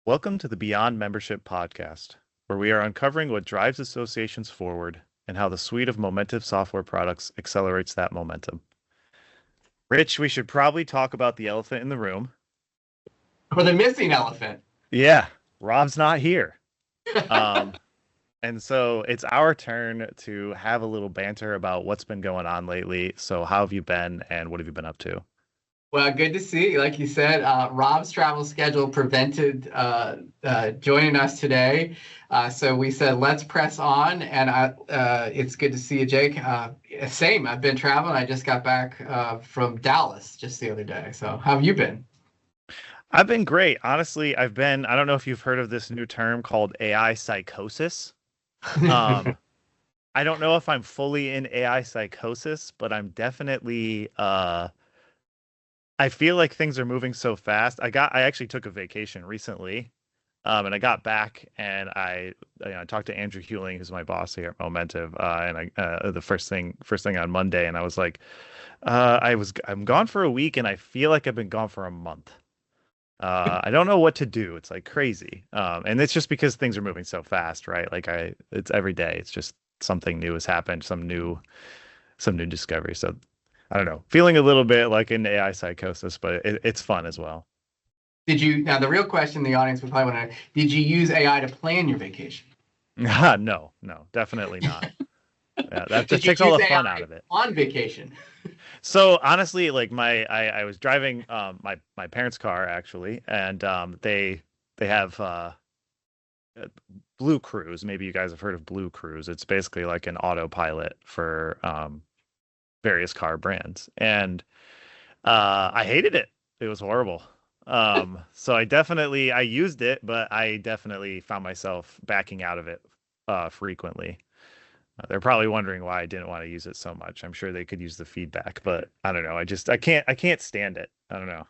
Welcome to the Beyond Membership podcast, where we are uncovering what drives associations forward and how the suite of Momentive software products accelerates that momentum. Rich, we should probably talk about the elephant in the room. Or the missing elephant. Yeah, Rob's not here. And so it's our turn to have a little banter about what's been going on lately. So how have you been and what have you been up to? Well, good to see you. Like you said, Rob's travel schedule prevented joining us today. So we said, let's press on. And it's good to see you, Jake. Same. I've been traveling. I just got back from Dallas just the other day. So how have you been? I've been great. Honestly, I don't know if you've heard of this new term called AI psychosis. Um, I don't know if I'm fully in AI psychosis, but I'm definitely I feel like things are moving so fast. I actually took a vacation recently, and I got back and I talked to Andrew Hewling, who's my boss here at Momentive, and the first thing on Monday, and I was like, I'm gone for a week, and I feel like I've been gone for a month. I don't know what to do. It's like crazy, and it's just because things are moving so fast, right? It's every day. It's just something new has happened, some new discovery. So I don't know, feeling a little bit like an AI psychosis, but it's fun as well. Now the real question the audience would probably want to know, did you use AI to plan your vacation? No, definitely not. Yeah, that just takes all the fun out of it. On vacation. So honestly, like I was driving my parents' car actually, and they have Blue Cruise. Maybe you guys have heard of Blue Cruise. It's basically like an autopilot for various car brands, and I hated it. It was horrible. So I used it, but I definitely found myself backing out of it frequently. They're probably wondering why I didn't want to use it so much. I'm sure they could use the feedback, but I don't know. I can't stand it. I don't know.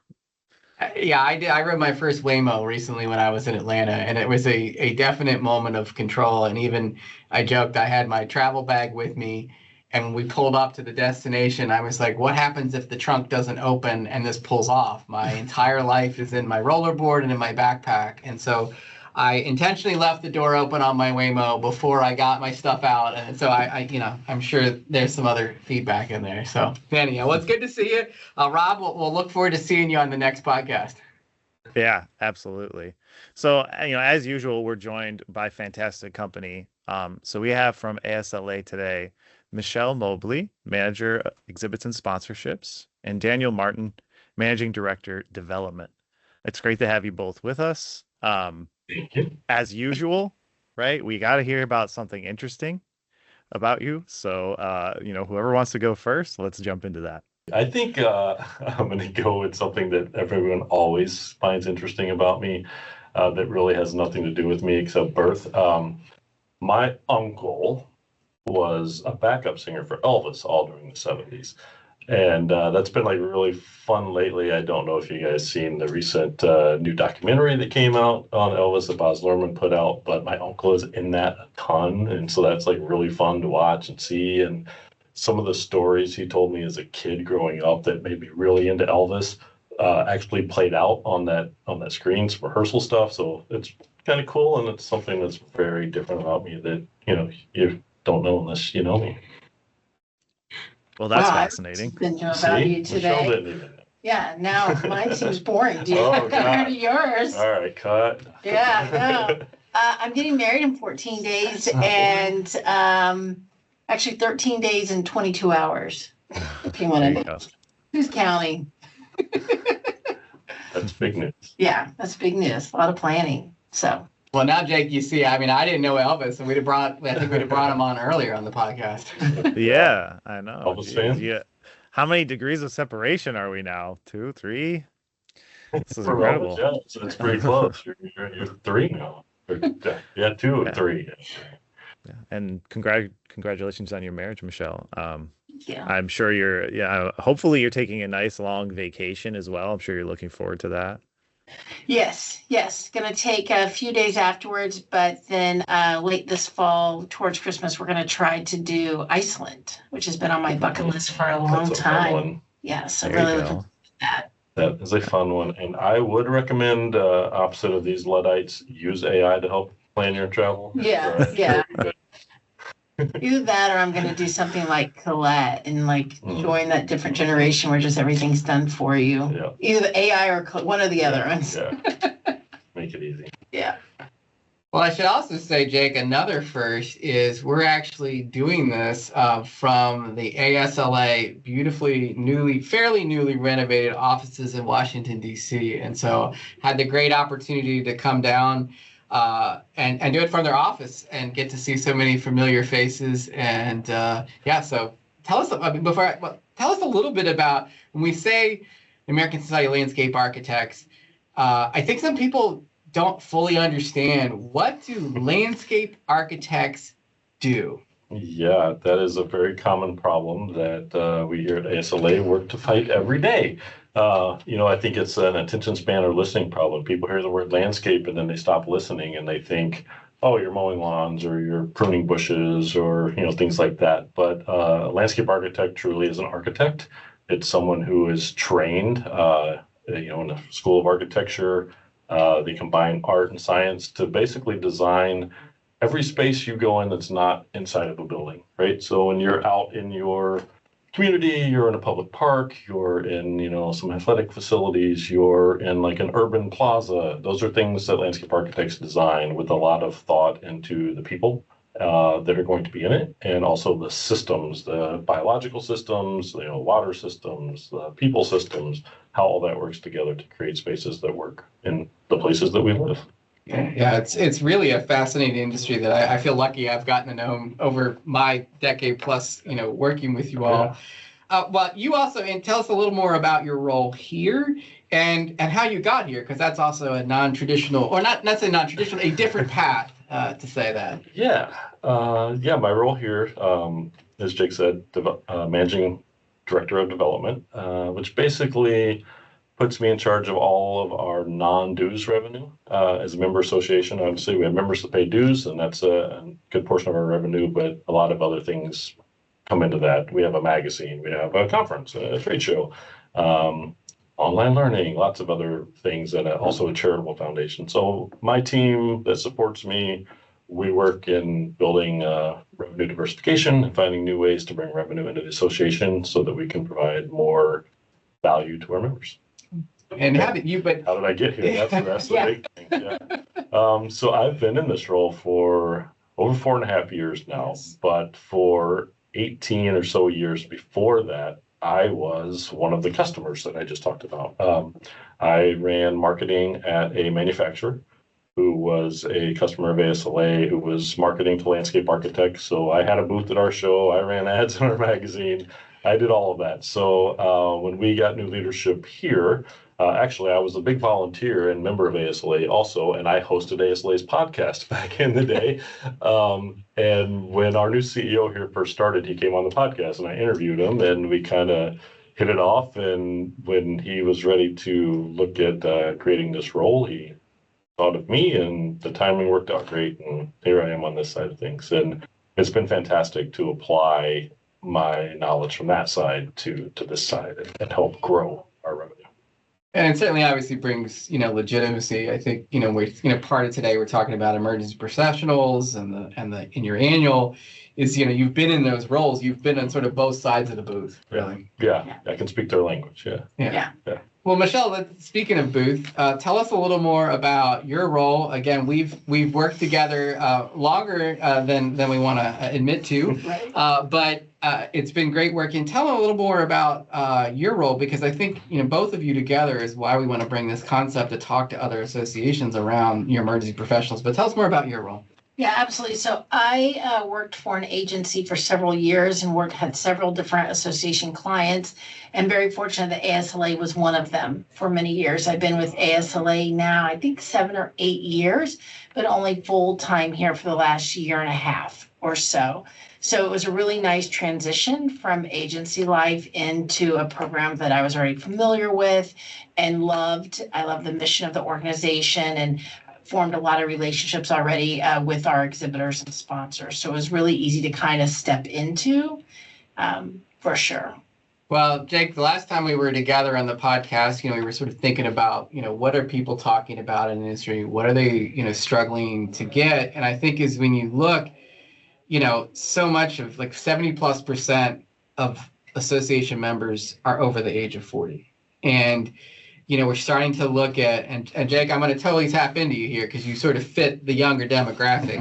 Yeah, I did. I rode my first Waymo recently when I was in Atlanta, and it was a definite moment of control. And even I joked I had my travel bag with me, and when we pulled up to the destination, I was like, what happens if the trunk doesn't open and this pulls off? My entire life is in my rollerboard and in my backpack. And so I intentionally left the door open on my Waymo before I got my stuff out. And so I'm sure there's some other feedback in there. So anyhow, well, it's good to see you. Rob, we'll look forward to seeing you on the next podcast. Yeah, absolutely. So, as usual, we're joined by fantastic company. So we have from ASLA today, Michelle Mobley, Manager Exhibits and Sponsorships, and Daniel Martin, Managing Director Development. It's great to have you both with us. Thank you. As usual, right? We got to hear about something interesting about you. So, whoever wants to go first, let's jump into that. I think I'm going to go with something that everyone always finds interesting about me that really has nothing to do with me except birth. My uncle was a backup singer for Elvis all during the 70s. And that's been like really fun lately. I don't know if you guys seen the recent new documentary that came out on Elvis that Baz Luhrmann put out, but my uncle is in that a ton. And so that's like really fun to watch and see. And some of the stories he told me as a kid growing up that made me really into Elvis actually played out on that screen, some rehearsal stuff. So it's kind of cool. And it's something that's very different about me that, you don't know unless you know me. Well, that's fascinating. I didn't know about you today. Yeah, now mine seems boring, dude. Compared to yours. All right, cut. Yeah, no. I'm getting married in 14 days and actually 13 days and 22 hours. If you want to know. Who's counting? That's big news. Yeah, that's big news. A lot of planning. So. Well, now, Jake, you see, I didn't know Elvis, and I think we'd have brought him on earlier on the podcast. Yeah, I know. Elvis fan? Yeah. How many degrees of separation are we now? 2, 3? This is For incredible. Elvis, yeah, so it's pretty close. You're 3 now. Yeah, 2 and 3. Yeah. And congratulations on your marriage, Michelle. Yeah. I'm sure hopefully you're taking a nice long vacation as well. I'm sure you're looking forward to that. Yes. Going to take a few days afterwards, but then late this fall towards Christmas, we're going to try to do Iceland, which has been on my bucket list for a long time. Yeah, so really looking forward to that. That is a fun one, and I would recommend, opposite of these Luddites, use AI to help plan your travel. Yeah, It's, yeah. very good. Either that or I'm going to do something like Colette and like join that different generation where just everything's done for you. Yeah. Either the AI or one or the other ones. Yeah. Make it easy. Yeah. Well, I should also say, Jake, another first is we're actually doing this from the ASLA fairly newly renovated offices in Washington, D.C. And so had the great opportunity to come down and do it from their office and get to see so many familiar faces. And so tell us, tell us a little bit about when we say American Society of Landscape Architects. I think some people don't fully understand, what do landscape architects do? Yeah, that is a very common problem that we here at ASLA work to fight every day. I think it's an attention span or listening problem. People hear the word landscape and then they stop listening and they think, oh, you're mowing lawns or you're pruning bushes or things like that. But a landscape architect truly is an architect. It's someone who is trained, in a school of architecture. They combine art and science to basically design every space you go in that's not inside of a building, right? So when you're out in your community, you're in a public park, you're in, some athletic facilities, you're in like an urban plaza. Those are things that landscape architects design with a lot of thought into the people that are going to be in it, and also the systems, the biological systems, water systems, the people systems, how all that works together to create spaces that work in the places that we live. Yeah, it's really a fascinating industry that I feel lucky I've gotten to know over my decade plus, working with you all. Well, you also, and tell us a little more about your role here and how you got here, because that's also a non-traditional, or not say non-traditional, a different path to say that. Yeah, my role here, as Jake said, managing director of development, which basically puts me in charge of all of our non-dues revenue. As a member association, obviously we have members that pay dues, and that's a good portion of our revenue, but a lot of other things come into that. We have a magazine, we have a conference, a trade show, online learning, lots of other things, and also a charitable foundation. So my team that supports me, we work in building revenue diversification and finding new ways to bring revenue into the association so that we can provide more value to our members. And how did I get here? That's the big thing. Yeah. So I've been in this role for over 4.5 years now, but for 18 or so years before that, I was one of the customers that I just talked about. I ran marketing at a manufacturer who was a customer of ASLA, who was marketing to landscape architects. So I had a booth at our show. I ran ads in our magazine. I did all of that. So when we got new leadership here, actually, I was a big volunteer and member of ASLA also, and I hosted ASLA's podcast back in the day. And when our new CEO here first started, he came on the podcast and I interviewed him, and we kind of hit it off. And when he was ready to look at creating this role, he thought of me, and the timing worked out great. And here I am on this side of things. And it's been fantastic to apply my knowledge from that side to this side and help grow our revenue. And it certainly obviously brings, legitimacy. I think, we're, part of today, we're talking about emergency professionals and in your annual is, you've been in those roles. You've been on sort of both sides of the booth, really. Yeah. I can speak their language. Yeah. Well, Michelle, speaking of booth, tell us a little more about your role. Again, we've worked together longer than we want to admit to, Right. But it's been great working. Tell a little more about your role, because I think both of you together is why we want to bring this concept to talk to other associations around your emergency professionals. But tell us more about your role. Yeah, absolutely. So I worked for an agency for several years and had several different association clients, and very fortunate that ASLA was one of them for many years. I've been with ASLA now, I think 7 or 8 years, but only full time here for the last year and a half or so. So it was a really nice transition from agency life into a program that I was already familiar with and loved. I love the mission of the organization and formed a lot of relationships already with our exhibitors and sponsors. So it was really easy to kind of step into, for sure. Well, Jake, the last time we were together on the podcast, we were sort of thinking about, what are people talking about in the industry? What are they, struggling to get? And I think is when you look, so much of like 70+% of association members are over the age of 40. And we're starting to look at, and Jake, I'm going to totally tap into you here because you sort of fit the younger demographic.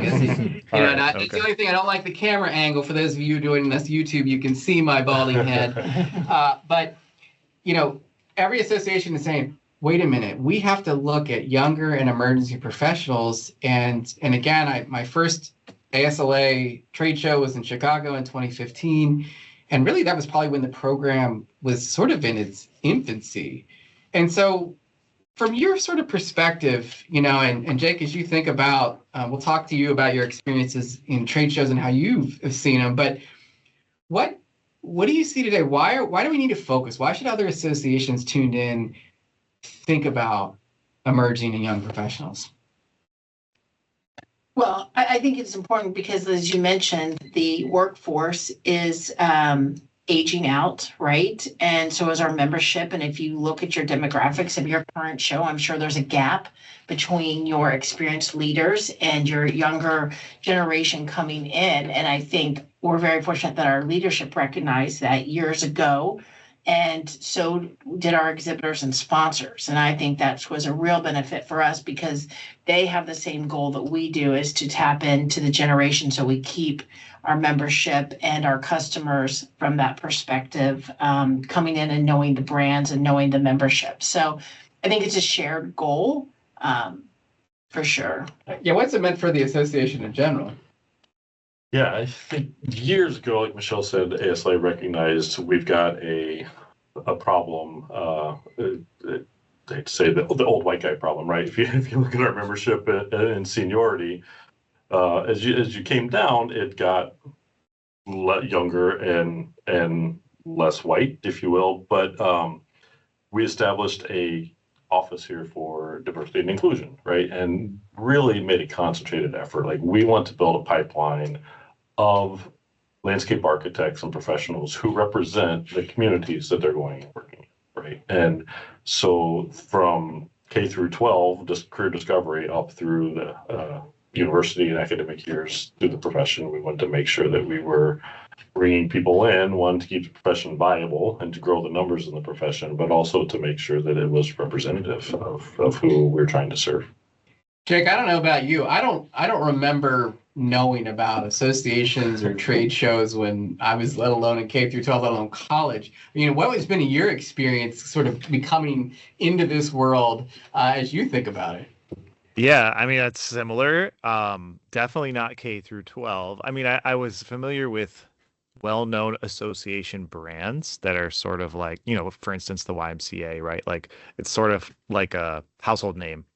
All right, That's the only thing I don't like the camera angle. For those of you doing this YouTube, you can see my balding head. But, every association is saying, wait a minute, we have to look at younger and emergency professionals. And again, my first ASLA trade show was in Chicago in 2015. And really, that was probably when the program was sort of in its infancy. And so from your sort of perspective, and Jake, as you think about, we'll talk to you about your experiences in trade shows and how you've seen them, but what do you see today? Why do we need to focus? Why should other associations tuned in think about emerging and young professionals? Well, I think it's important because, as you mentioned, the workforce is aging out, right? And so is our membership. And if you look at your demographics of your current show, I'm sure there's a gap between your experienced leaders and your younger generation coming in. And I think we're very fortunate that our leadership recognized that years ago. And so did our exhibitors and sponsors. And I think that was a real benefit for us because they have the same goal that we do, is to tap into the generation so we keep our membership and our customers from that perspective, coming in and knowing the brands and knowing the membership. So I think it's a shared goal, for sure. Yeah, what's it meant for the association in general? Yeah, I think years ago, like Michelle said, ASLA recognized we've got a problem. They'd say the old white guy problem, right? If you look at our membership and seniority, as you came down, it got younger and less white, if you will. But we established a office here for diversity and inclusion, right? And really made a concentrated effort. Like, we want to build a pipeline of landscape architects and professionals who represent the communities that they're going and working in, right? And so from K through 12, just career discovery up through the university and academic years through the profession, we wanted to make sure that we were bringing people in, one, to keep the profession viable and to grow the numbers in the profession, but also to make sure that it was representative of who we're trying to serve. Jake, I don't know about you. I don't remember knowing about associations or trade shows when I was, let alone in K through 12, let alone college. What has been your experience sort of becoming into this world as you think about it? Yeah, I mean, that's similar. Definitely not K through 12. I mean, I was familiar with well-known association brands that are sort of like, for instance, the YMCA, right? Like, it's sort of like a household name.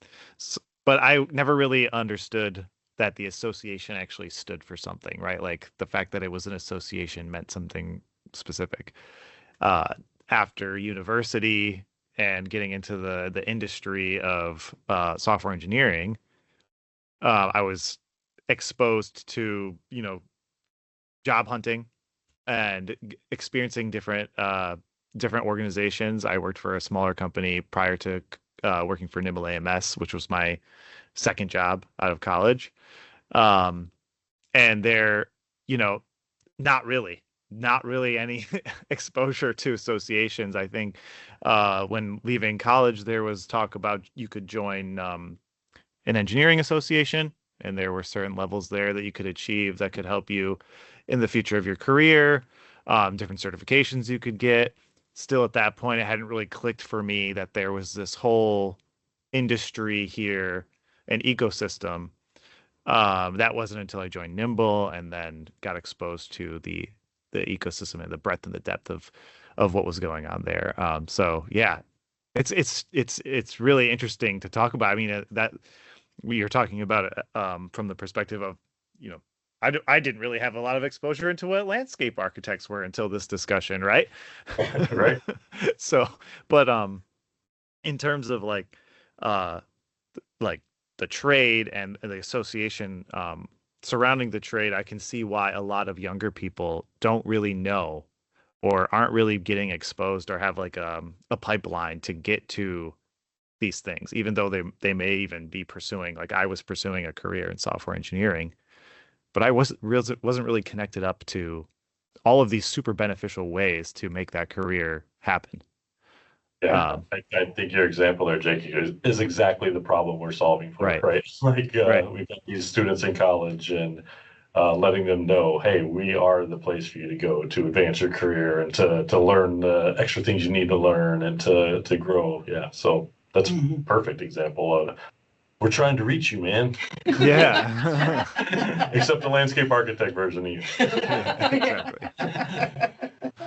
But I never really understood that the association actually stood for something, right? Like, the fact that it was an association meant something specific. After university and getting into the industry of software engineering, I was exposed to, job hunting and experiencing different organizations. I worked for a smaller company prior to working for Nimble AMS, which was my second job out of college. And there, not really any exposure to associations. I think when leaving college, there was talk about you could join an engineering association, and there were certain levels there that you could achieve that could help you in the future of your career, different certifications you could get. Still, at that point, it hadn't really clicked for me that there was this whole industry here, an ecosystem. That wasn't until I joined Nimble and then got exposed to the ecosystem and the breadth and the depth of what was going on there. So yeah, it's really interesting to talk about. I mean, that we are talking about it from the perspective of, I didn't really have a lot of exposure into what landscape architects were until this discussion, right? Right. So, but in terms of like the trade and the association surrounding the trade, I can see why a lot of younger people don't really know or aren't really getting exposed or have like a pipeline to get to these things, even though they may even be pursuing, like I was pursuing a career in software engineering, but I wasn't really connected up to all of these super beneficial ways to make that career happen. Yeah, I think your example there, Jake, is exactly the problem we're solving for, Right. right? Like Right. we've got these students in college and letting them know, hey, we are the place for you to go to advance your career and to learn the extra things you need to learn and to grow. Yeah, so that's a perfect example of we're trying to reach you, man. Yeah. Except the landscape architect version of you. Yeah, exactly.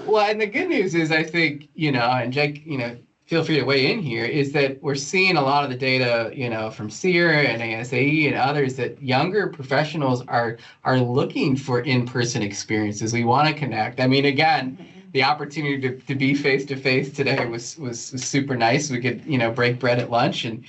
Well, and the good news is, I think, and Jake, feel free to weigh in here, is that we're seeing a lot of the data, from SEER and ASAE and others, that younger professionals are looking for in-person experiences. We want to connect. I mean, again, the opportunity to be face-to-face today was super nice. We could, break bread at lunch, and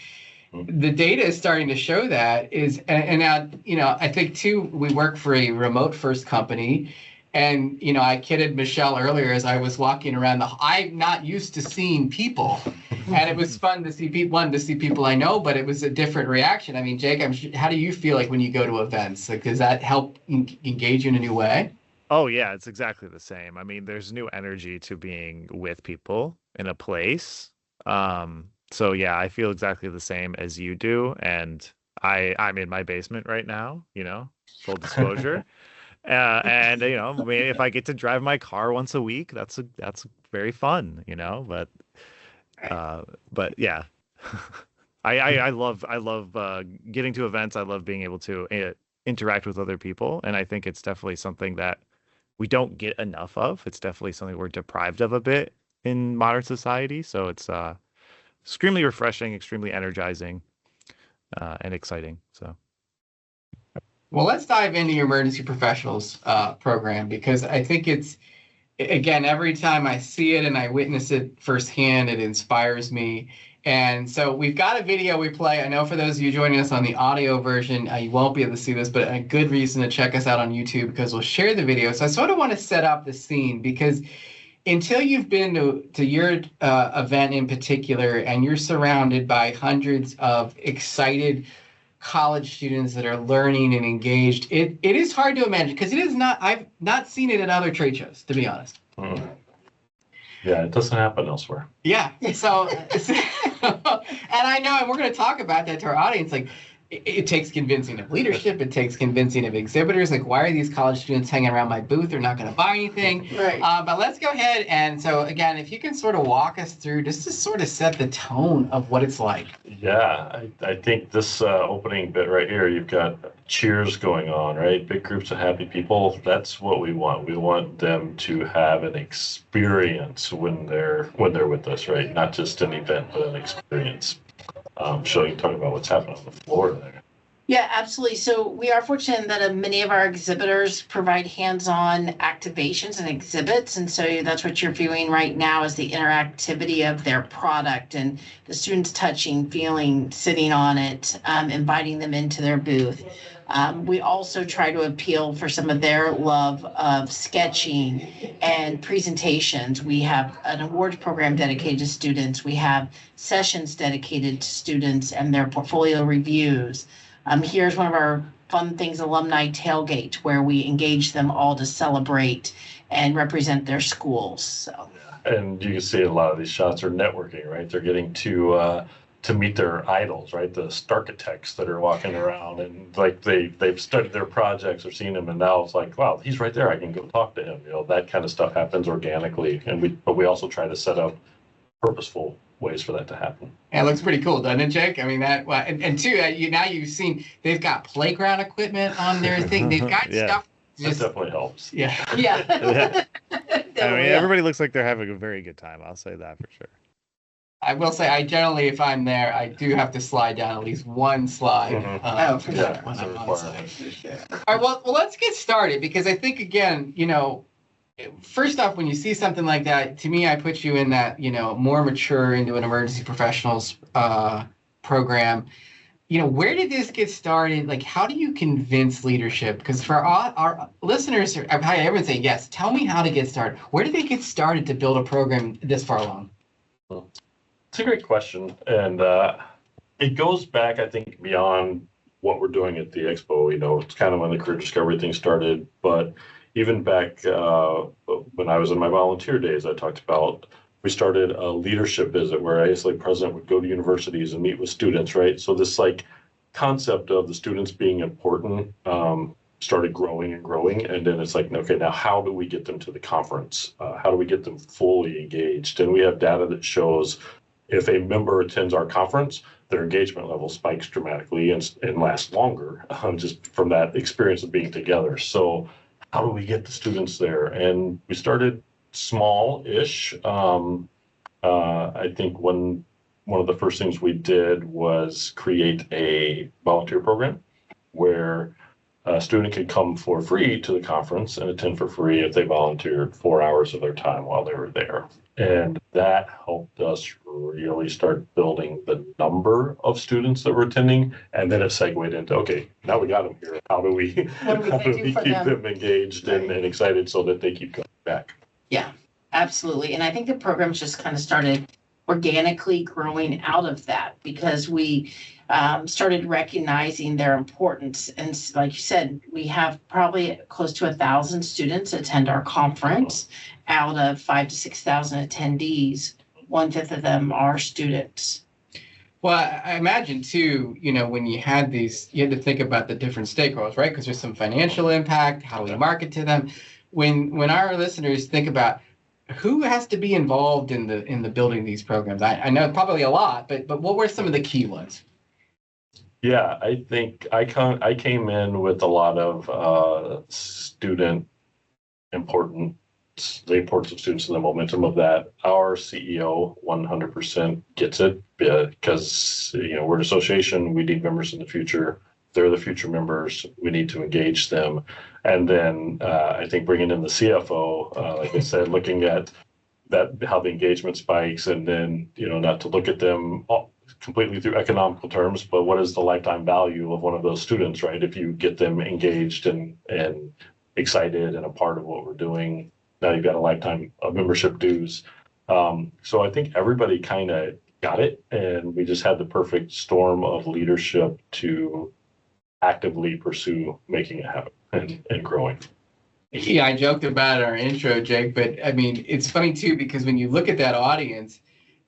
the data is starting to show that and now, I think too, we work for a remote first company. And, I kidded Michelle earlier as I was walking around I'm not used to seeing people. And it was fun to see people I know, but it was a different reaction. I mean, Jake, how do you feel like when you go to events? Like, does that help engage you in a new way? Oh yeah, it's exactly the same. I mean, there's new energy to being with people in a place. So yeah, I feel exactly the same as you do. And I'm in my basement right now, full disclosure. And I mean, if I get to drive my car once a week, that's very fun, but yeah. I love getting to events. I love being able to interact with other people, and I think it's definitely something that we don't get enough of. It's definitely something we're deprived of a bit in modern society. So it's extremely refreshing, extremely energizing, and exciting. So Well, let's dive into your emergency professionals program, because I think it's, again, every time I see it and I witness it firsthand, it inspires me. And so we've got a video we play. I know for those of you joining us on the audio version, you won't be able to see this, but a good reason to check us out on YouTube, because we'll share the video. So I sort of want to set up the scene, because until you've been to your event in particular, and you're surrounded by hundreds of excited college students that are learning and engaged, it is hard to imagine, because I've not seen it at other trade shows, to be honest. Yeah, it doesn't happen elsewhere. Yeah. So, and I know, and we're going to talk about that to our audience. Like, it takes convincing of leadership. It takes convincing of exhibitors. Like, why are these college students hanging around my booth? They're not going to buy anything. Right. But let's go ahead. And so, again, if you can sort of walk us through, just to sort of set the tone of what it's like. Yeah, I think this opening bit right here, you've got cheers going on, right? Big groups of happy people. That's what we want. We want them to have an experience when they're with us, right? Not just an event, but an experience. So you talk about what's happening on the floor there. Yeah, absolutely. So we are fortunate that many of our exhibitors provide hands-on activations and exhibits. And so that's what you're viewing right now, is the interactivity of their product and the students touching, feeling, sitting on it, inviting them into their booth. We also try to appeal for some of their love of sketching and presentations. We have an awards program dedicated to students. We have sessions dedicated to students and their portfolio reviews. Here's one of our fun things, alumni tailgate, where we engage them all to celebrate and represent their schools. So. And you can see a lot of these shots are networking, right? They're getting to meet their idols, right? The architects that are walking around, and like they've studied their projects or seen them, and now it's like, wow, he's right there. I can go talk to him. That kind of stuff happens organically, but we also try to set up purposeful ways for that to happen. Yeah, it looks pretty cool, doesn't it, Jake? I mean, and two, now you've seen they've got playground equipment on their thing. They've got stuff. That definitely helps. Yeah. Yeah. I mean, everybody looks like they're having a very good time. I'll say that for sure. I will say, I generally, if I'm there, I do have to slide down at least one slide. For When sure. I'm on site. All right, well, let's get started, because I think, again, first off, when you see something like that, to me, I put you in that, more mature into an emergency professionals program. where did this get started? Like, how do you convince leadership? Because for our listeners, probably everyone saying, yes, tell me how to get started. Where did they get started to build a program this far along? It's a great question. And it goes back, I think, beyond what we're doing at the expo. It's kind of when the career discovery thing started. But even back when I was in my volunteer days, I talked about we started a leadership visit where ASLA president would go to universities and meet with students, right? So this like concept of the students being important started growing and growing. And then it's like, okay, now how do we get them to the conference? How do we get them fully engaged? And we have data that shows if a member attends our conference, their engagement level spikes dramatically and lasts longer, just from that experience of being together. So how do we get the students there? And we started small-ish. I think one of the first things we did was create a volunteer program where a student could come for free to the conference and attend for free if they volunteered 4 hours of their time while they were there. And that helped us really start building the number of students that were attending. And then it segued into, okay, now we got them here. How do we keep them engaged and excited so that they keep coming back? Yeah, absolutely. And I think the programs just kind of started organically growing out of that because we started recognizing their importance. And like you said, we have probably close to 1,000 students attend our conference out of 5,000 to 6,000 attendees. 1/5 of them are students. Well, I imagine too, when you had these, you had to think about the different stakeholders, right? Because there's some financial impact, how we market to them. When our listeners think about who has to be involved in the building these programs, I know probably a lot, but what were some of the key ones? Yeah, I think I came in with a lot of student importance, the importance of students and the momentum of that. Our CEO 100% gets it because we're an association. We need members in the future. They're the future members. We need to engage them. And then I think bringing in the CFO, like I said, looking at that, how the engagement spikes, and then not to look at them completely through economical terms, but what is the lifetime value of one of those students, right? If you get them engaged and excited and a part of what we're doing, now you've got a lifetime of membership dues. So I think everybody kind of got it, and we just had the perfect storm of leadership to actively pursue making it happen and growing. Yeah, I joked about our intro, Jake, but I mean, it's funny too, because when you look at that audience,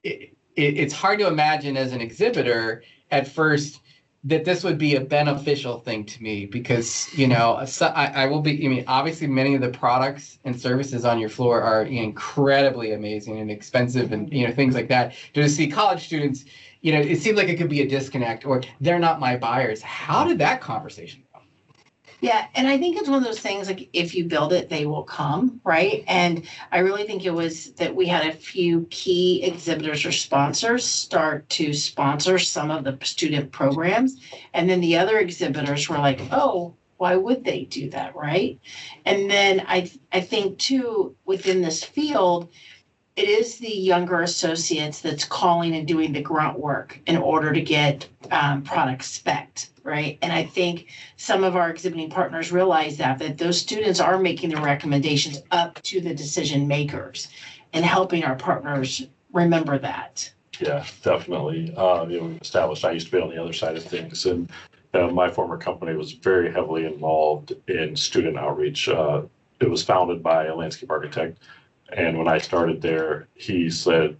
it's hard to imagine as an exhibitor at first that this would be a beneficial thing to me because, I will be, obviously many of the products and services on your floor are incredibly amazing and expensive and, things like that. To see college students, it seems like it could be a disconnect or they're not my buyers. How did that conversation go? Yeah, and I think it's one of those things like if you build it, they will come, right? And I really think it was that we had a few key exhibitors or sponsors start to sponsor some of the student programs. And then the other exhibitors were like, oh, why would they do that, right? And then I think too, within this field, it is the younger associates that's calling and doing the grunt work in order to get product spec'd, right? And I think some of our exhibiting partners realize that those students are making the recommendations up to the decision makers and helping our partners remember that. Yeah, definitely. We've established, I used to be on the other side of things, and my former company was very heavily involved in student outreach. It was founded by a landscape architect. And when I started there, he said,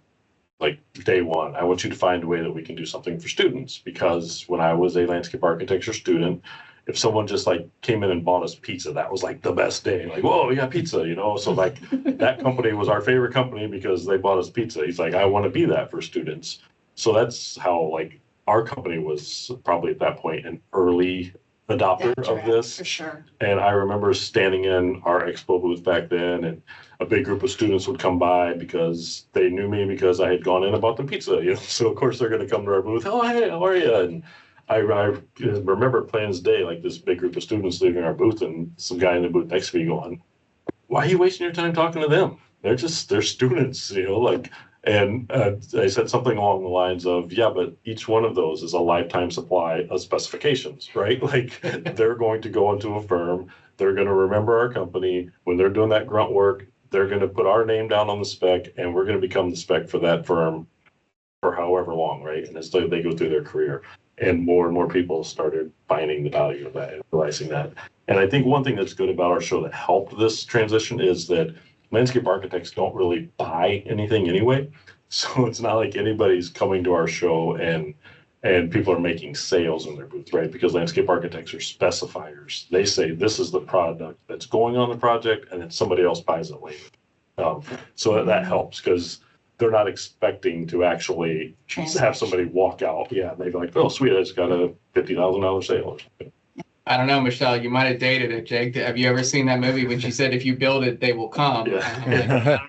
like day one, I want you to find a way that we can do something for students. Because when I was a landscape architecture student, if someone just like came in and bought us pizza, that was like the best day. Like, whoa, we got pizza, So like that company was our favorite company because they bought us pizza. He's like, I want to be that for students. So that's how like our company was probably at that point an early adopter of this. For sure. And I remember standing in our expo booth back then, and a big group of students would come by because they knew me because I had gone in and bought them pizza, So of course they're going to come to our booth. Oh, hey, how are you? And I remember plain as day, like this big group of students leaving our booth, and some guy in the booth next to me going, "Why are you wasting your time talking to them? They're students, like And I said something along the lines of, yeah, but each one of those is a lifetime supply of specifications, right? Like they're going to go into a firm, they're going to remember our company. When they're doing that grunt work, they're going to put our name down on the spec, and we're going to become the spec for that firm for however long, right? And as they go through their career. And more people started finding the value of that and realizing that. And I think one thing that's good about our show that helped this transition is that landscape architects don't really buy anything anyway. So it's not like anybody's coming to our show and people are making sales in their booth, right? Because landscape architects are specifiers. They say this is the product that's going on the project, and then somebody else buys it later. So that helps because they're not expecting to actually have somebody walk out. Yeah, they'd be like, oh, sweet, I just got a $50,000 sale or something. I don't know, Michelle, you might have dated it, Jake. Have you ever seen that movie when she said, if you build it, they will come? Yeah.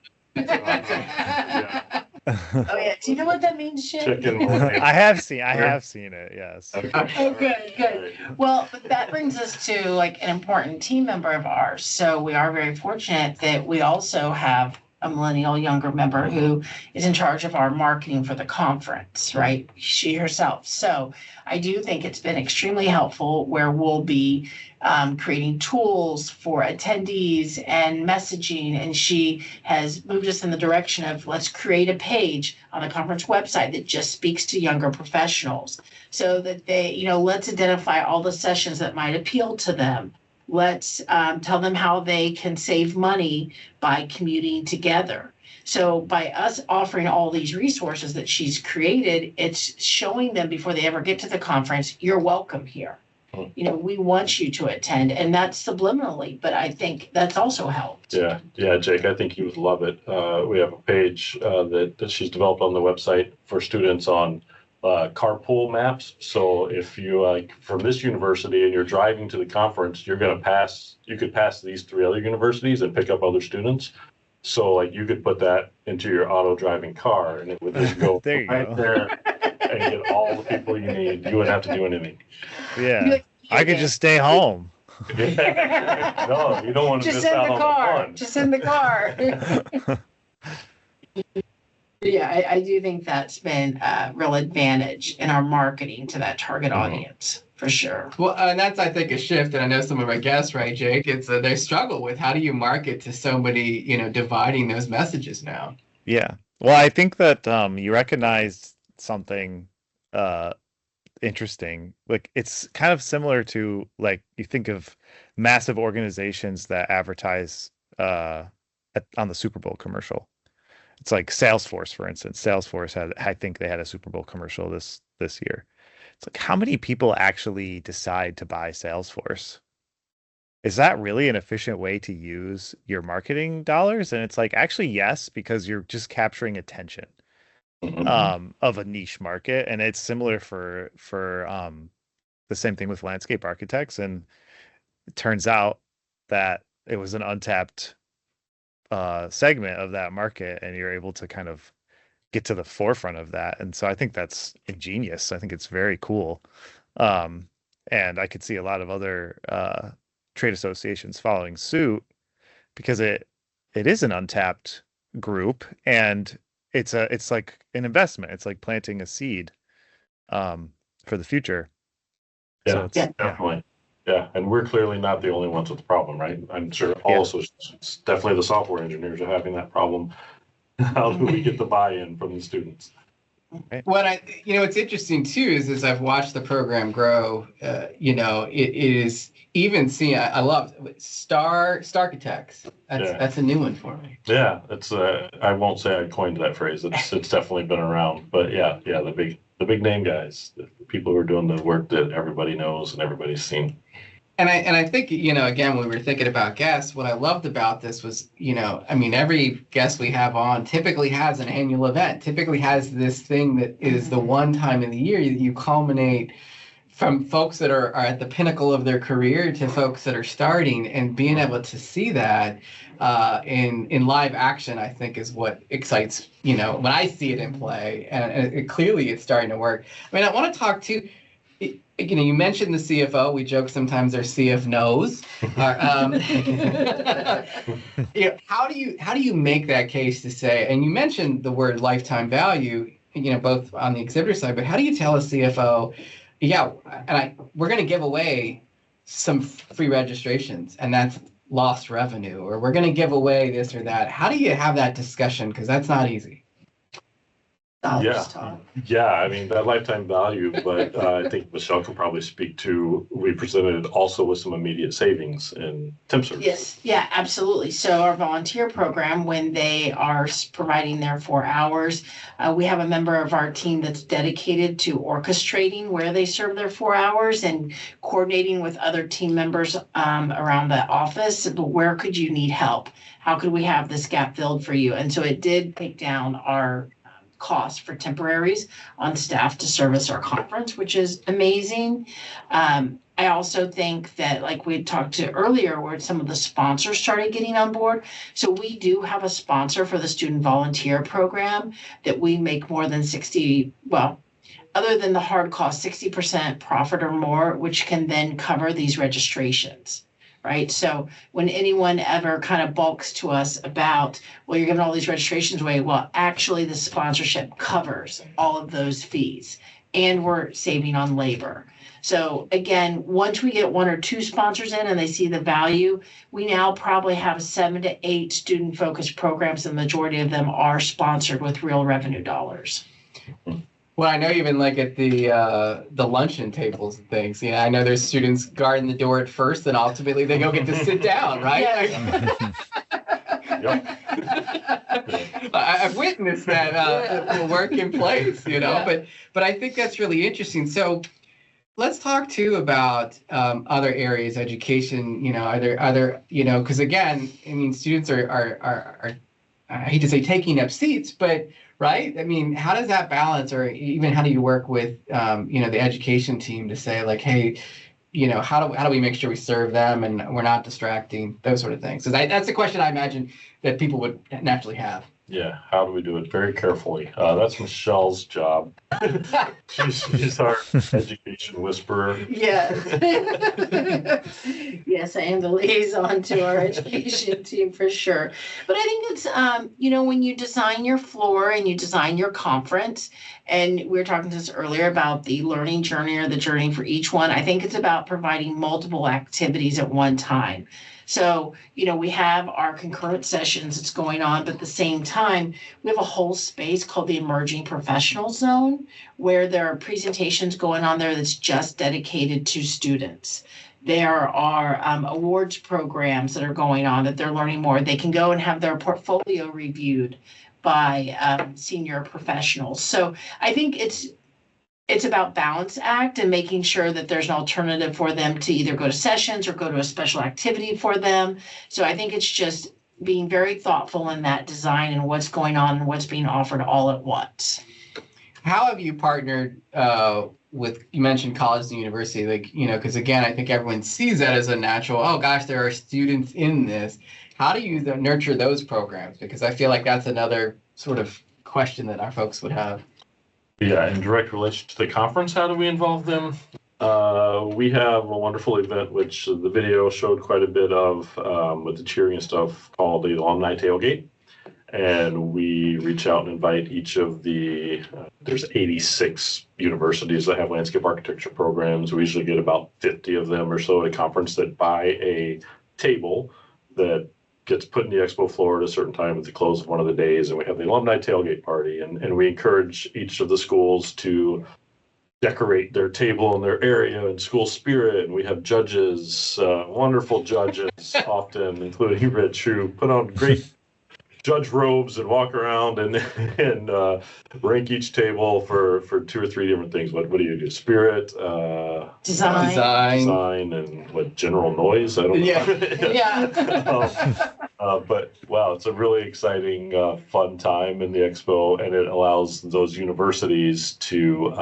Oh yeah. Do you know what that means, Shay? I have seen it, yes. Oh, good. Well, but that brings us to like an important team member of ours. So we are very fortunate that we also have a millennial younger member who is in charge of our marketing for the conference, right? She herself. So I do think it's been extremely helpful where we'll be creating tools for attendees and messaging. And she has moved us in the direction of let's create a page on the conference website that just speaks to younger professionals so that they, let's identify all the sessions that might appeal to them. Let's tell them how they can save money by commuting together. So by us offering all these resources that she's created, it's showing them before they ever get to the conference, you're welcome here. We want you to attend, and that's subliminally, but I think that's also helped. Yeah, Jake, I think you would love it. We have a page that she's developed on the website for students on carpool maps. So if you like from this university and you're driving to the conference, you could pass these 3 other universities and pick up other students. So like you could put that into your auto driving car and it would just go there and get all the people you need. You wouldn't have to do anything. Yeah. I could just stay home. Yeah. No, you don't want to miss out on the fun. Just in the car. Yeah, I do think that's been a real advantage in our marketing to that target audience, for sure. Well, and that's, I think, a shift. And I know some of our guests, right, Jake? It's they struggle with how do you market to somebody, dividing those messages now. Yeah. Well, I think that you recognized something interesting. Like it's kind of similar to like you think of massive organizations that advertise on the Super Bowl commercial. It's like Salesforce, for instance. Salesforce I think they had a Super Bowl commercial this year. It's like, how many people actually decide to buy Salesforce? Is that really an efficient way to use your marketing dollars? And it's like, actually, yes, because you're just capturing attention of a niche market. And it's similar for the same thing with landscape architects. And it turns out that it was an untapped segment of that market, and you're able to kind of get to the forefront of that. And so I think that's ingenious. I think it's very cool. And I could see a lot of other trade associations following suit because it is an untapped group, and it's like an investment. It's like planting a seed for the future. Yeah, so definitely. Yeah, and we're clearly not the only ones with the problem, right? I'm sure all associations, definitely the software engineers, are having that problem. How do we get the buy-in from the students? What what's interesting too is as I've watched the program grow, it is even seeing. I love Starchitects. That's a new one for me. Yeah, it's. I won't say I coined that phrase. It's definitely been around, but yeah, the big name guys, the people who are doing the work that everybody knows and everybody's seen. And I think, again, when we were thinking about guests, what I loved about this was, every guest we have on typically has an annual event, typically has this thing that is the one time in the year that you culminate from folks that are at the pinnacle of their career to folks that are starting, and being able to see that in live action, I think is what excites, when I see it in play, and clearly it's starting to work. I want to talk to You mentioned the CFO. We joke sometimes they're CF knows. How do you make that case to say? And you mentioned the word lifetime value. Both on the exhibitor side, but how do you tell a CFO? Yeah, we're going to give away some free registrations, and that's lost revenue, or we're going to give away this or that. How do you have that discussion? Because that's not easy. Yeah, I mean, that lifetime value, but I think Michelle can probably speak to, we presented also with some immediate savings in temp service. Yes, yeah, absolutely. So our volunteer program, when they are providing their 4 hours, we have a member of our team that's dedicated to orchestrating where they serve their 4 hours and coordinating with other team members around the office. But where could you need help? How could we have this gap filled for you? And so it did take down our cost for temporaries on staff to service our conference, which is amazing. I also think that, like we talked to earlier, where some of the sponsors started getting on board. So we do have a sponsor for the student volunteer program that we make more than 60, well, other than the hard cost, 60% profit or more, which can then cover these registrations. Right. So when anyone ever kind of bulks to us about, well, you're giving all these registrations away, well, actually the sponsorship covers all of those fees and we're saving on labor. So again, once we get 1 or 2 sponsors in and they see the value, we now probably have 7 to 8 student focused programs. The majority of them are sponsored with real revenue dollars. Well, I know even like at the luncheon tables and things. Yeah, I know there's students guarding the door at first, and ultimately they go get to sit down, right? I've witnessed that work in place, But I think that's really interesting. So let's talk too about other areas, education. Are there because again, I mean, students are I hate to say taking up seats, but right? I mean, how does that balance, or even how do you work with, the education team to say like, hey, how do we make sure we serve them and we're not distracting, those sort of things? So that's a question I imagine that people would naturally have. Yeah, how do we do it? Very carefully. That's Michelle's job. She's our education whisperer. Yes. Yes, I am the liaison to our education team for sure. But I think it's, when you design your floor and you design your conference, and we were talking to this earlier about the learning journey or the journey for each one, I think it's about providing multiple activities at one time. So, we have our concurrent sessions that's going on, but at the same time, we have a whole space called the Emerging Professional Zone, where there are presentations going on there that's just dedicated to students. There are awards programs that are going on that they're learning more. They can go and have their portfolio reviewed by senior professionals. So I think it's about balance act and making sure that there's an alternative for them to either go to sessions or go to a special activity for them. So I think it's just being very thoughtful in that design and what's going on and what's being offered all at once. How have you partnered with, you mentioned college and university, because again, I think everyone sees that as a natural, oh gosh, there are students in this. How do you nurture those programs? Because I feel like that's another sort of question that our folks would have. Yeah, in direct relation to the conference, how do we involve them? We have a wonderful event, which the video showed quite a bit of with the cheering and stuff, called the Alumni Tailgate. And we reach out and invite each of there's 86 universities that have landscape architecture programs. We usually get about 50 of them or so at a conference that buy a table that gets put in the expo floor at a certain time at the close of one of the days, and we have the alumni tailgate party, and we encourage each of the schools to decorate their table in their area in school spirit, and we have judges, wonderful judges, often including Rich, who put on great judge robes and walk around and rank each table for 2 or 3 different things. What do you do? Spirit, design, and what, general noise? I don't know. Yeah. But wow, it's a really exciting, fun time in the expo, and it allows those universities to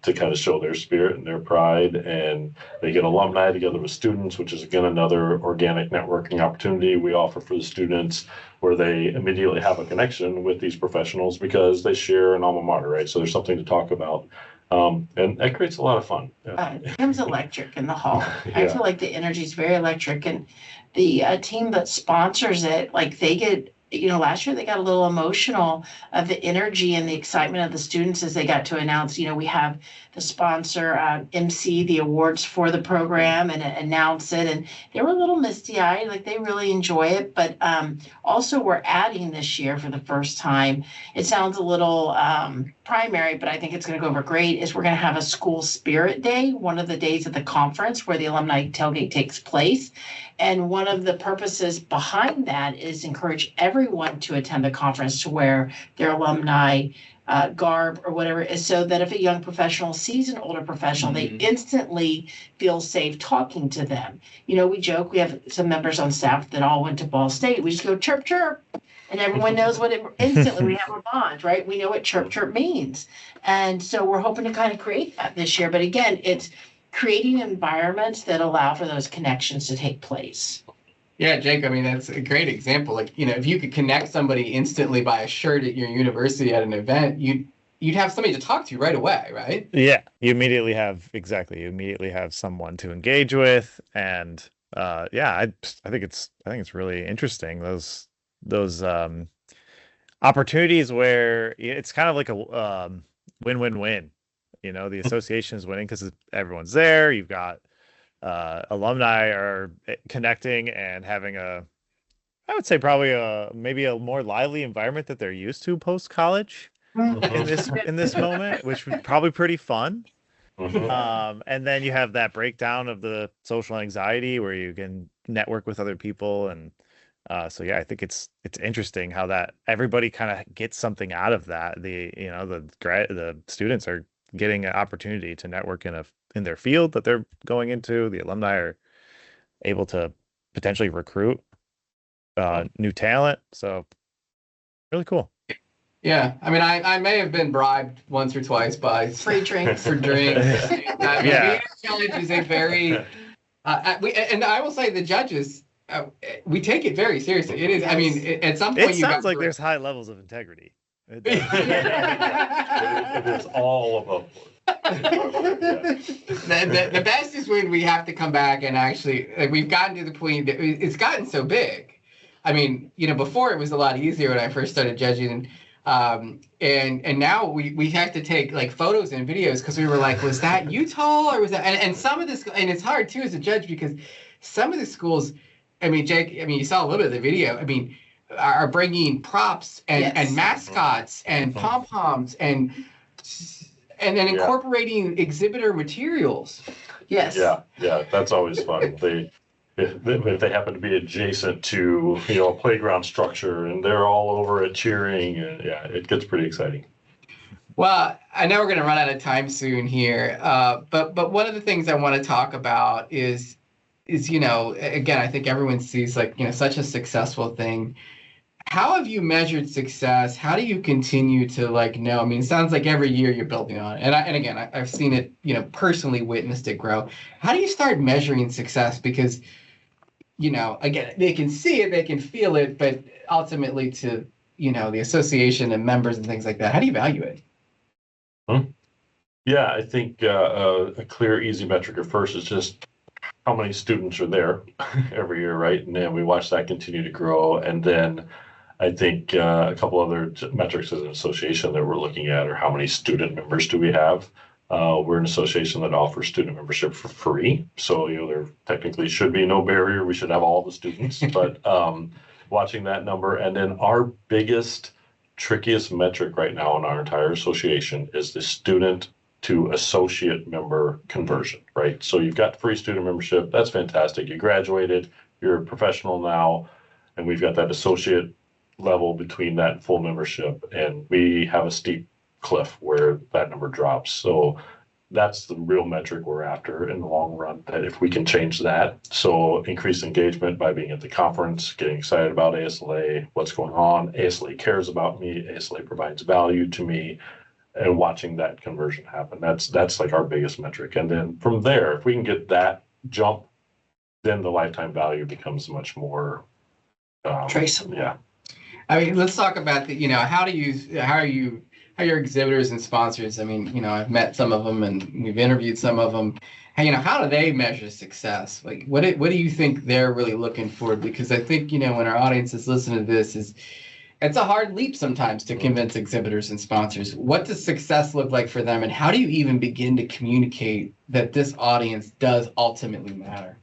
kind of show their spirit and their pride, and they get alumni together with students, which is again another organic networking opportunity we offer for the students, where they immediately have a connection with these professionals because they share an alma mater, right? So there's something to talk about And that creates a lot of fun. It becomes electric in the hall. I Yeah. feel like the energy is very electric, and the team that sponsors it, like they get, last year they got a little emotional of the energy and the excitement of the students as they got to announce, we have the sponsor MC the awards for the program and announce it. And they were a little misty eyed, like they really enjoy it. But also, we're adding this year for the first time. It sounds a little primary, but I think it's going to go over great. Is we're going to have a school spirit day, one of the days of the conference where the alumni tailgate takes place. And one of the purposes behind that is encourage everyone to attend the conference to wear their alumni garb or whatever, is so that if a young professional sees an older professional, they instantly feel safe talking to them. We joke, we have some members on staff that all went to Ball State. We just go chirp, chirp. And everyone knows what it instantly, we have a bond, right? We know what chirp, chirp means. And so we're hoping to kind of create that this year. But again, it's creating environments that allow for those connections to take place. Yeah, Jake, I mean, that's a great example. Like, if you could connect somebody instantly by a shirt at your university at an event, you'd have somebody to talk to right away, right? Yeah, you immediately have someone to engage with. And I think it's really interesting, those opportunities where it's kind of like a win-win-win. The association is winning because everyone's there. You've got alumni are connecting and having I would say probably maybe a more lively environment that they're used to post college in this moment, which was probably pretty fun. And then you have that breakdown of the social anxiety where you can network with other people. And so I think it's interesting how that everybody kind of gets something out of that. The students are getting an opportunity to network in their field that they're going into. The alumni are able to potentially recruit new talent. So really cool. Yeah, I mean, I may have been bribed once or twice by free drinks. For drinks. Media Challenge is a very, and I will say the judges, we take it very seriously. It is. I mean, at some point, it sounds like there's high levels of integrity. It is all above board. The best is when we have to come back and actually, we've gotten to the point that it's gotten so big. I mean, before it was a lot easier when I first started judging, and now we have to take like photos and videos because we were like, was that Utah or was that? And some of this, and it's hard too as a judge because some of the schools, I mean, Jake, you saw a little bit of the video. I mean, are bringing props and mascots and pom-poms and then incorporating exhibitor materials. Yes. Yeah, that's always fun. If they happen to be adjacent to a playground structure and they're all over it cheering, and it gets pretty exciting. Well, I know we're going to run out of time soon here, but one of the things I want to talk about is again, I think everyone sees such a successful thing. How have you measured success? How do you continue to know? I mean, it sounds like every year you're building on it. And again, I've seen it, personally witnessed it grow. How do you start measuring success? Because, again, they can see it, they can feel it, but ultimately to, the association and members and things like that, how do you evaluate it? Yeah, I think a clear, easy metric at first is just how many students are there every year, right? And then we watch that continue to grow. And then I think a couple other metrics as an association that we're looking at are how many student members do we have? We're an association that offers student membership for free. So, there technically should be no barrier. We should have all the students, but watching that number. And then our biggest, trickiest metric right now in our entire association is the student to associate member conversion, right? So you've got free student membership. That's fantastic. You graduated, you're a professional now, and we've got that associate level between that and full membership. And we have a steep cliff where that number drops. So that's the real metric we're after in the long run, that if we can change that. So increase engagement by being at the conference, getting excited about ASLA, what's going on. ASLA cares about me. ASLA provides value to me. And watching that conversion happen, that's like our biggest metric. And then from there, if we can get that jump, then the lifetime value becomes much more traceable. Yeah. I mean, let's talk about how how your exhibitors and sponsors, I mean, I've met some of them and we've interviewed some of them. Hey, how do they measure success? Like, what do you think they're really looking for? Because I think, when our audience is listening to this, it's a hard leap sometimes to convince exhibitors and sponsors. What does success look like for them, and how do you even begin to communicate that this audience does ultimately matter?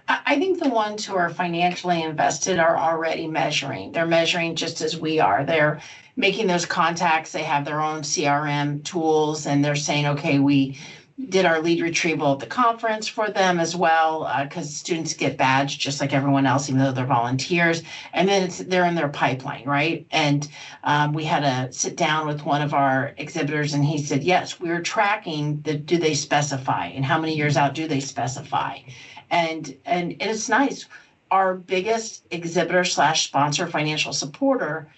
I think the ones who are financially invested are already measuring. They're measuring just as we are. They're making those contacts. They have their own CRM tools, and they're saying, okay, we did our lead retrieval at the conference for them as well, because students get badged just like everyone else, even though they're volunteers. And then they're in their pipeline, right? And we had a sit down with one of our exhibitors, and he said, yes, we're tracking do they specify, and how many years out do they specify? And it's nice. Our biggest exhibitor / sponsor, financial supporter,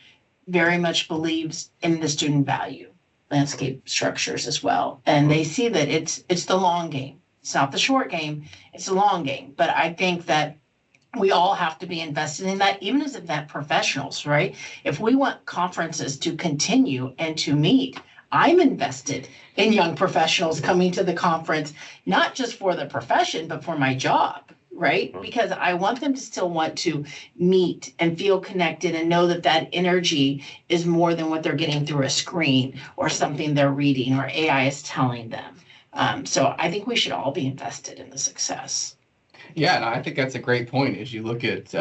very much believes in the student value landscape structures as well. And they see that it's the long game. It's not the short game, it's the long game. But I think that we all have to be invested in that, even as event professionals, right? If we want conferences to continue and to meet, I'm invested in young professionals coming to the conference, not just for the profession, but for my job, right? Because I want them to still want to meet and feel connected and know that energy is more than what they're getting through a screen or something they're reading or AI is telling them. So I think we should all be invested in the success. Yeah, no, I think that's a great point. As you look at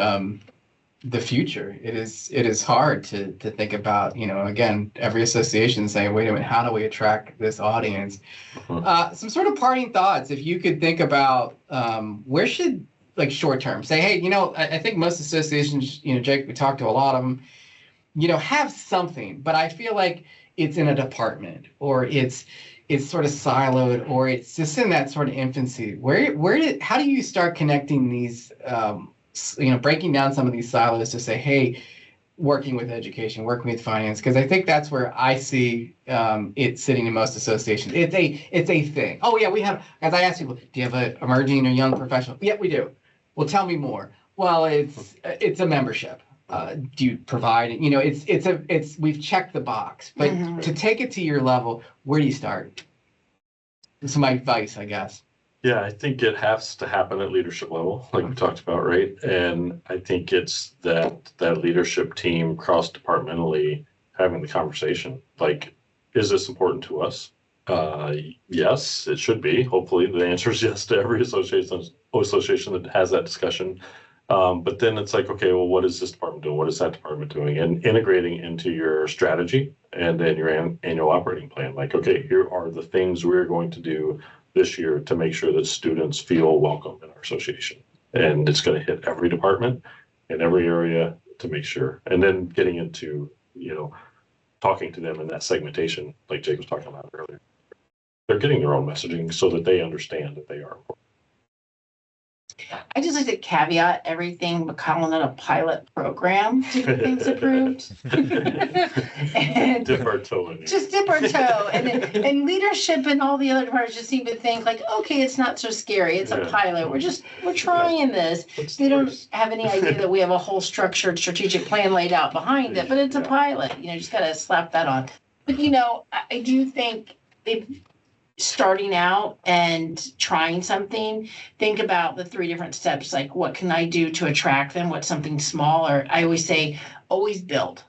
the future, it is hard to think about, again, every association saying, wait a minute, how do we attract this audience? Some sort of parting thoughts, if you could think about where should, like, short term, say, hey, I think most associations, Jake, we talked to a lot of them, have something, but I feel like it's in a department, or it's sort of siloed, or it's just in that sort of infancy. How do you start connecting these, breaking down some of these silos to say, hey, working with education, working with finance, because I think that's where I see it sitting in most associations. It's a thing. Oh yeah, we have. As I ask people, do you have an emerging or young professional? Yeah, we do. Well, tell me more. Well, it's a membership. Do you provide? We've checked the box, but to take it to your level, where do you start? This is my advice, I guess. Yeah, I think it has to happen at leadership level, like we talked about, right? And I think it's that leadership team cross-departmentally having the conversation. Like, is this important to us? Yes, it should be. Hopefully the answer is yes to every association that has that discussion. But then it's like, okay, well, what is this department doing? What is that department doing? And integrating into your strategy and then your annual operating plan. Like, okay, here are the things we're going to do this year to make sure that students feel welcome in our association. And it's going to hit every department in every area to make sure. And then getting into, talking to them in that segmentation, like Jake was talking about earlier. They're getting their own messaging so that they understand that they are important. I just like to caveat everything by calling it a pilot program to get things approved. And Dip our toe in. Just dip our toe. And leadership and all the other departments just seem to think like, okay, it's not so scary. It's a pilot. We're trying this. They don't have any idea that we have a whole structured strategic plan laid out behind it, but it's a pilot. Just got to slap that on. But, I do think starting out and trying something, think about the 3 different steps. Like, what can I do to attract them? What's something small? Or I always say, always build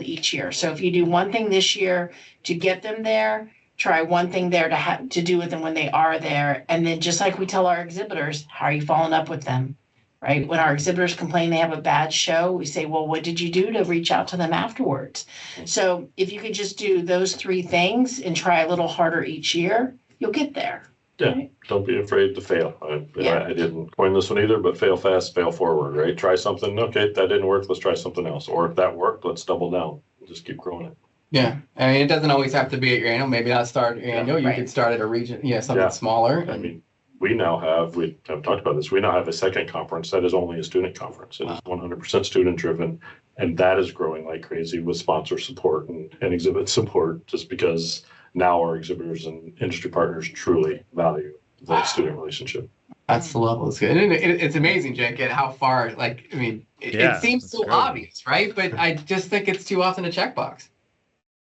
each year. So if you do one thing this year to get them there, try one thing there to do with them when they are there. And then just like we tell our exhibitors, how are you following up with them? Right? When our exhibitors complain they have a bad show, we say, well, what did you do to reach out to them afterwards? So if you could just do those 3 things and try a little harder each year, you'll get there. Yeah, right? Don't be afraid to fail. I didn't coin this one either, but fail fast, fail forward, right? Try something. Okay, that didn't work. Let's try something else. Or if that worked, let's double down. Just keep growing it. Yeah, I mean, it doesn't always have to be at your annual. Maybe not start at your annual. You could start at a region, something smaller. I mean, we haven't talked about this. We now have a second conference that is only a student conference. It is 100% student driven. And that is growing like crazy with sponsor support and exhibit support, just because now our exhibitors and industry partners truly value the student relationship. That's the level. It's good. And it's amazing, Jake, at how far, it seems so obvious, right? But I just think it's too often a checkbox.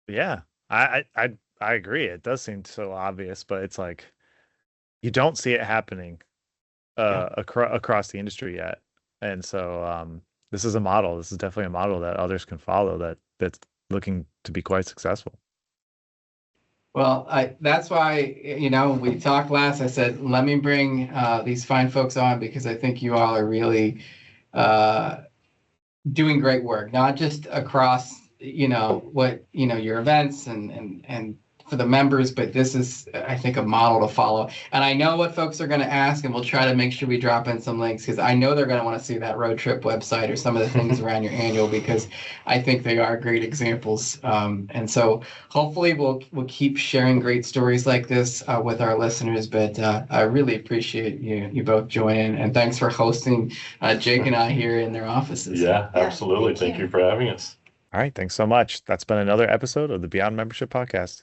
Yeah, I agree. It does seem so obvious, but it's like you don't see it happening Yeah. across the industry yet. And so this is a model. This is definitely a model that others can follow that's looking to be quite successful. Well, that's why, we talked last. I said, let me bring these fine folks on because I think you all are really uh, doing great work, not just across, your events and for the members, but this is, I think, a model to follow. And I know what folks are going to ask, and we'll try to make sure we drop in some links because I know they're going to want to see that road trip website or some of the things around your annual because I think they are great examples. And so hopefully we'll keep sharing great stories like this with our listeners. But I really appreciate you both joining, and thanks for hosting Jake and I here in their offices. Yeah, absolutely. thank Thank you. you for having us. All right, thanks so much. That's been another episode of the Beyond Membership Podcast.